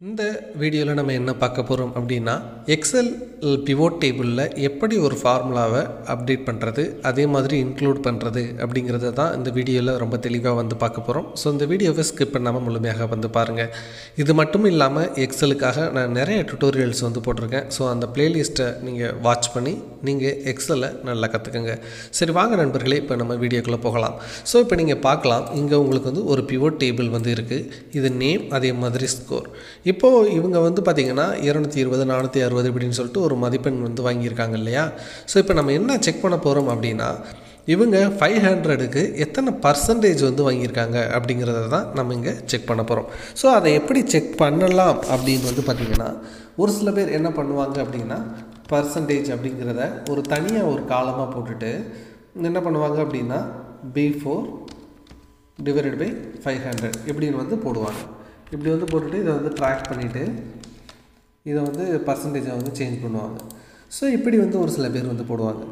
இந்த வீடியோவில் நம்ம என்ன பார்க்க போகிறோம் அப்படின்னா எக்ஸல் பிவோட் டேபிளில் எப்படி ஒரு ஃபார்முலாவை அப்டேட் பண்ணுறது அதே மாதிரி இன்க்ளூட் பண்ணுறது அப்படிங்கிறத தான் இந்த வீடியோவில் ரொம்ப தெளிவாக வந்து பார்க்க போகிறோம். ஸோ இந்த வீடியோவை ஸ்கிப் பண்ணாமல் முழுமையாக வந்து பாருங்கள். இது மட்டும் இல்லாமல் எக்ஸலுக்காக நான் நிறைய டுட்டோரியல்ஸ் வந்து போட்டிருக்கேன். ஸோ அந்த பிளேலிஸ்ட்டை நீங்கள் வாட்ச் பண்ணி நீங்கள் எக்ஸலை நல்லா கற்றுக்குங்க. சரி வாங்க நண்பர்களே, இப்போ நம்ம வீடியோக்குள்ளே போகலாம். ஸோ இப்போ நீங்கள் பார்க்கலாம், இங்கே உங்களுக்கு வந்து ஒரு பிவோட் டேபிள் வந்து இருக்குது. இது நேம், அதே மாதிரி ஸ்கோர். இப்போது இவங்க வந்து பார்த்திங்கன்னா 220 460 இப்படின்னு சொல்லிட்டு ஒரு மதிப்பெண் வந்து வாங்கியிருக்காங்க இல்லையா. ஸோ இப்போ நம்ம என்ன செக் பண்ண போகிறோம் அப்படின்னா, இவங்க 500க்கு எத்தனை பர்சன்டேஜ் வந்து வாங்கியிருக்காங்க அப்படிங்கிறத தான் நம்ம இங்கே செக் பண்ண போகிறோம். ஸோ அதை எப்படி செக் பண்ணலாம் அப்படின்னு வந்து பார்த்திங்கன்னா, ஒரு சில பேர் என்ன பண்ணுவாங்க அப்படின்னா, பர்சன்டேஜ் அப்படிங்கிறத ஒரு தனியாக ஒரு காலமாக போட்டுட்டு என்ன பண்ணுவாங்க அப்படின்னா B4 / 500 இப்படின்னு வந்து போடுவாங்க. இப்படி வந்து போட்டுட்டு இதை வந்து ட்ராக் பண்ணிவிட்டு இதை வந்து பர்சன்டேஜை வந்து சேஞ்ச் பண்ணுவாங்க. ஸோ இப்படி வந்து ஒரு சில பேர் வந்து போடுவாங்க.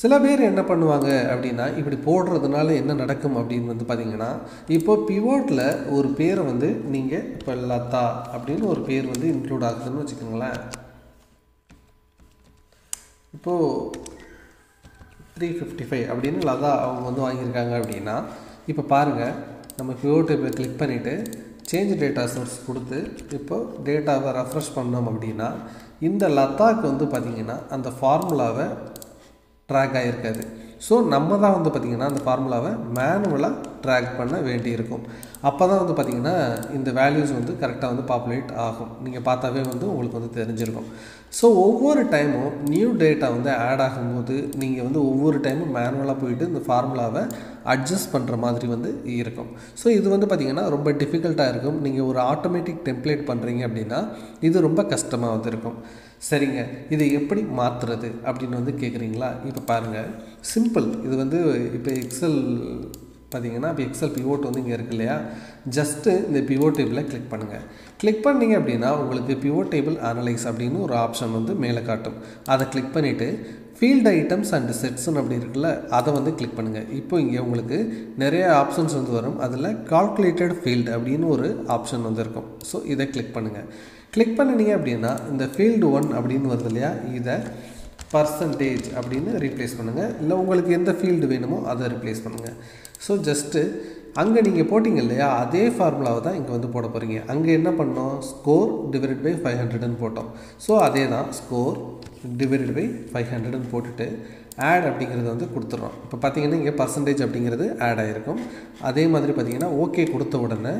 சில பேர் என்ன பண்ணுவாங்க அப்படின்னா, இப்படி போடுறதுனால என்ன நடக்கும் அப்படின்னு வந்து பார்த்திங்கன்னா, இப்போது பிவோட்டில் ஒரு பேரை வந்து நீங்கள் இப்போ லதா அப்படின்னு ஒரு பேர் வந்து இன்க்ளூட் ஆகுதுன்னு வச்சுக்கோங்களேன். இப்போது 355 அப்படின்னு லதா அவங்க வந்து வாங்கியிருக்காங்க அப்படின்னா, இப்போ பாருங்கள், நம்ம பிவோட் டேபிளை கிளிக் பண்ணிவிட்டு சேஞ்ச் டேட்டா சோர்ஸ் கொடுத்து இப்போது டேட்டாவை ரெஃப்ரெஷ் பண்ணோம் அப்படின்னா, இந்த லதாக்கு வந்து பார்த்திங்கன்னா அந்த ஃபார்முலாவை ட்ராக் ஆகிருக்காது. ஸோ நம்ம தான் வந்து பார்த்திங்கன்னா அந்த ஃபார்முலாவை மேனுவலாக ட்ராக் பண்ண வேண்டியிருக்கும். அப்போ தான் வந்து பார்த்திங்கன்னா இந்த வேல்யூஸ் வந்து கரெக்டாக வந்து பாப்புலேட் ஆகும். நீங்கள் பார்த்தாவே வந்து உங்களுக்கு வந்து தெரிஞ்சிருக்கும். ஸோ ஒவ்வொரு டைமும் நியூ டேட்டா வந்து ஆட் ஆகும்போது நீங்கள் வந்து ஒவ்வொரு டைமும் மேனுவலாக போயிட்டு இந்த ஃபார்முலாவை அட்ஜஸ்ட் பண்ணுற மாதிரி வந்து இருக்கும். ஸோ இது வந்து பார்த்திங்கன்னா ரொம்ப டிஃபிகல்ட்டாக இருக்கும். நீங்கள் ஒரு ஆட்டோமேட்டிக் டெம்ப்ளேட் பண்ணுறீங்க அப்படின்னா இது ரொம்ப கஷ்டமாக வந்து இருக்கும். சரிங்க, இதை எப்படி மாற்றுறது அப்படின்னு வந்து கேட்குறீங்களா? இப்போ பாருங்கள், சிம்பிள். இது வந்து இப்போ எக்ஸல் பார்த்திங்கன்னா, இப்போ எக்ஸல் பிவோட் வந்து இங்கே இருக்குது இல்லையா. ஜஸ்ட்டு இந்த பிவோட் டேபிளை கிளிக் பண்ணுங்கள். கிளிக் பண்ணிங்க அப்படின்னா உங்களுக்கு பிவோட் டேபிள் அனலைஸ் அப்படின்னு ஒரு ஆப்ஷன் வந்து மேலே காட்டும். அதை கிளிக் பண்ணிவிட்டு ஃபீல்டு ஐட்டம்ஸ் அண்ட் செட்ஸ்ன்னு அப்படி இருக்குல்ல, அதை வந்து கிளிக் பண்ணுங்கள். இப்போ இங்கே உங்களுக்கு நிறைய ஆப்ஷன்ஸ் வந்து வரும். அதில் கால்குலேட்டட் ஃபீல்டு அப்படின்னு ஒரு ஆப்ஷன் வந்து இருக்கும். ஸோ இதை கிளிக் பண்ணுங்கள். கிளிக் பண்ணினீங்க அப்படின்னா இந்த ஃபீல்டு 1 அப்படின்னு வருது இல்லையா, இதை பர்சன்டேஜ் அப்படின்னு ரீப்ளேஸ் பண்ணுங்கள். இல்லை உங்களுக்கு எந்த ஃபீல்டு வேணுமோ அதை ரீப்ளேஸ் பண்ணுங்கள். ஸோ ஜஸ்ட்டு அங்கே நீங்கள் போட்டிங்க இல்லையா, அதே ஃபார்முலாவை தான் இங்கே வந்து போட போகிறீங்க. அங்கே என்ன பண்ணோம், ஸ்கோர் / 500ன்னு போட்டோம். ஸோ அதே தான் ஸ்கோர் / 500ன்னு போட்டுட்டு ஆட் அப்படிங்கிறது வந்து கொடுத்துட்றோம். இப்போ பார்த்தீங்கன்னா இங்கே பர்சன்டேஜ் அப்படிங்கிறது ஆட் ஆகிருக்கும். அதே மாதிரி பார்த்தீங்கன்னா ஓகே கொடுத்த உடனே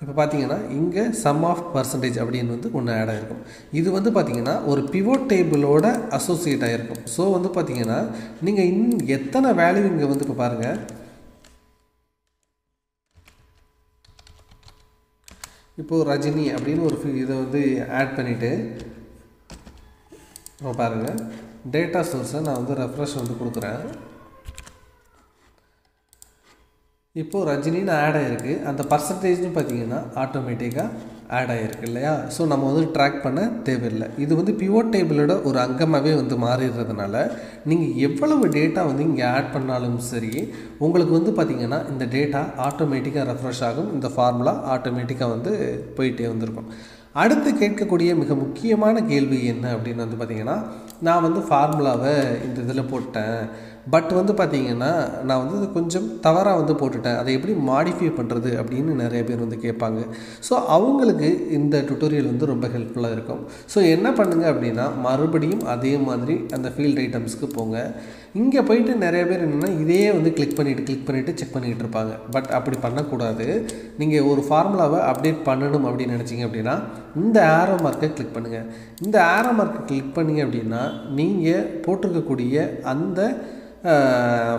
இப்போ பார்த்தீங்கன்னா இங்கே சம் ஆஃப் பர்சன்டேஜ் அப்படின்னு வந்து ஒன்று ஆட் ஆகிருக்கும். இது வந்து பார்த்திங்கன்னா ஒரு பிவோட் டேபிளோட அசோசியேட் ஆகிருக்கும். ஸோ வந்து பார்த்திங்கன்னா நீங்கள் எத்தனை வேல்யூ இங்கே வந்து இப்போ பாருங்கள், இப்போது ரஜினி அப்படின்னு ஒரு இதை வந்து ஆட் பண்ணிவிட்டு பாருங்கள், டேட்டா சோர்ஸை நான் வந்து ரெஃப்ரெஷ் வந்து கொடுக்குறேன். இப்போது ரஜினின்னு ஆட் ஆகிருக்கு. அந்த பர்சன்டேஜ்னு பார்த்திங்கன்னா ஆட்டோமேட்டிக்காக ஆட் ஆகிருக்கு இல்லையா. ஸோ நம்ம வந்து ட்ராக் பண்ண தேவையில்லை. இது வந்து பிவோட் டேபிளோட ஒரு அங்கமாகவே வந்து மாறிடுறதுனால நீங்கள் எவ்வளவு டேட்டா வந்து இங்கே ஆட் பண்ணாலும் சரி, உங்களுக்கு வந்து பார்த்திங்கன்னா இந்த டேட்டா ஆட்டோமேட்டிக்காக ரெஃப்ரெஷ் ஆகும். இந்த ஃபார்முலா ஆட்டோமேட்டிக்காக வந்து போயிட்டே வந்திருக்கும். அடுத்து கேட்கக்கூடிய மிக முக்கியமான கேள்வி என்ன அப்படின்னு வந்து பார்த்திங்கன்னா, நான் வந்து ஃபார்முலாவை இந்த இதில் போட்டேன், பட் வந்து பார்த்திங்கன்னா நான் வந்து கொஞ்சம் தவறாக வந்து போட்டுட்டேன், அதை எப்படி மாடிஃபை பண்ணுறது அப்படின்னு நிறைய பேர் வந்து கேட்பாங்க. ஸோ அவங்களுக்கு இந்த டுட்டோரியல் வந்து ரொம்ப ஹெல்ப்ஃபுல்லாக இருக்கும். ஸோ என்ன பண்ணுங்கள் அப்படின்னா, மறுபடியும் அதே மாதிரி அந்த ஃபீல்டு ஐட்டம்ஸ்க்கு போங்க. இங்கே போயிட்டு நிறைய பேர் என்னென்னா இதையே வந்து கிளிக் பண்ணிவிட்டு செக் பண்ணிகிட்டு இருப்பாங்க. பட் அப்படி பண்ணக்கூடாது. நீங்கள் ஒரு ஃபார்முலாவை அப்டேட் பண்ணணும் அப்படின்னு நினச்சிங்க அப்படின்னா இந்த ஆரோ மார்க்கை கிளிக் பண்ணுங்கள். இந்த ஆரோ மார்க்கை கிளிக் பண்ணிங்க அப்படின்னா நீங்கள் போட்டிருக்கக்கூடிய அந்த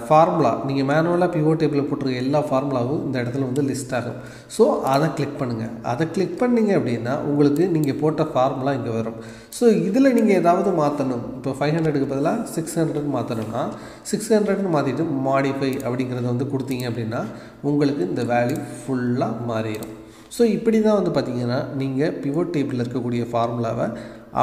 ஃபார்முலா, நீங்கள் மேனுவலாக பிவோட் டேபிளில் போட்டிருக்க எல்லா ஃபார்முலாவும் இந்த இடத்துல வந்து லிஸ்ட் ஆகும். ஸோ அதை கிளிக் பண்ணுங்கள். அதை கிளிக் பண்ணிங்க அப்படின்னா உங்களுக்கு நீங்கள் போட்ட ஃபார்முலா இங்கே வரும். ஸோ இதில் நீங்கள் ஏதாவது மாற்றணும், இப்போ 500க்கு பதிலாக 600ன்னு மாற்றணும்னா 600ன்னு மாற்றிட்டு மாடிஃபை அப்படிங்கிறத வந்து கொடுத்தீங்க அப்படின்னா உங்களுக்கு இந்த வேல்யூ ஃபுல்லாக மாறிடும். ஸோ இப்படி தான் வந்து பார்த்திங்கன்னா நீங்கள் பிவோட் டேபிளில் இருக்கக்கூடிய ஃபார்முலாவை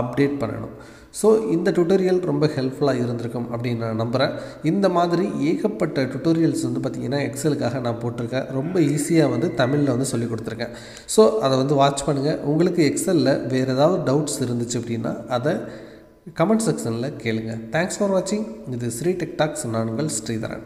அப்டேட் பண்ணணும். ஸோ இந்த டுட்டோரியல் ரொம்ப ஹெல்ப்ஃபுல்லாக இருந்திருக்கும் அப்படின்னு நான் நம்புகிறேன். இந்த மாதிரி ஏகப்பட்ட டுட்டோரியல்ஸ் வந்து பார்த்திங்கன்னா எக்ஸலுக்காக நான் போட்டிருக்கேன். ரொம்ப ஈஸியாக வந்து தமிழில் வந்து சொல்லி கொடுத்துருக்கேன். ஸோ அதை வந்து வாட்ச் பண்ணுங்கள். உங்களுக்கு எக்ஸலில் வேறு ஏதாவது டவுட்ஸ் இருந்துச்சு அப்படின்னா அதை கமெண்ட் செக்ஷனில் கேளுங்க. தேங்க்ஸ் ஃபார் வாட்சிங். இது ஸ்ரீ டெக் டாக்ஸ். நான் உங்கள் ஸ்ரீதரன்.